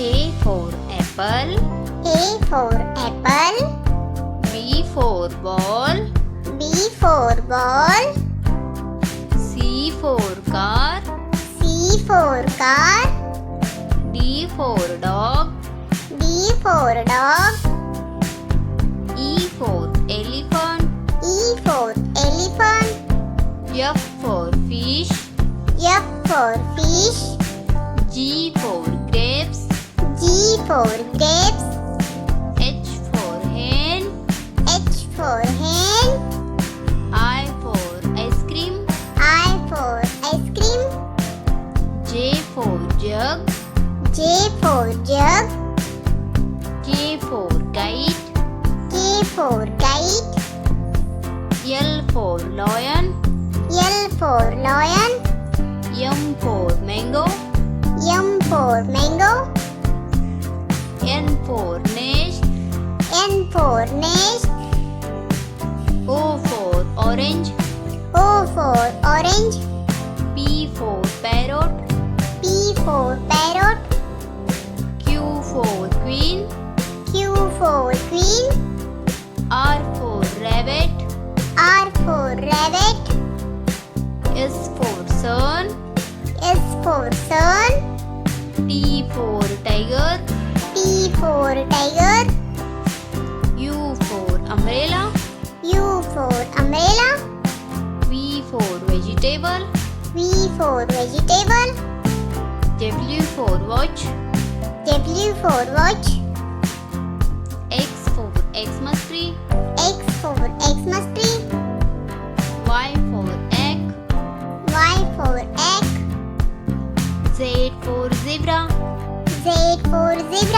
A for apple. A for apple. B for ball. B for ball. C for car. C for car. D for dog. D for dog. E for elephant. E for elephant. F for fish. F for fish. G for grapes. G for grapes. H for hen. H for hen. I for ice cream. I for ice cream. J for jug. J for jug. K for kite. K for kite. L for lion. L for lion. M for mango. M for mango. N for nest. N for nest. O for orange. O for orange. P for parrot. P for parrot. Q for queen. Q for queen. R for rabbit. R for rabbit. S for sun. S for sun. T for tiger. T for tiger. U for umbrella. U for umbrella. V for vegetable. V for vegetable. W for watch. W for watch. X for Xmas tree. X for Xmas tree. Y for egg. Y for egg. Z for zebra. Z for zebra.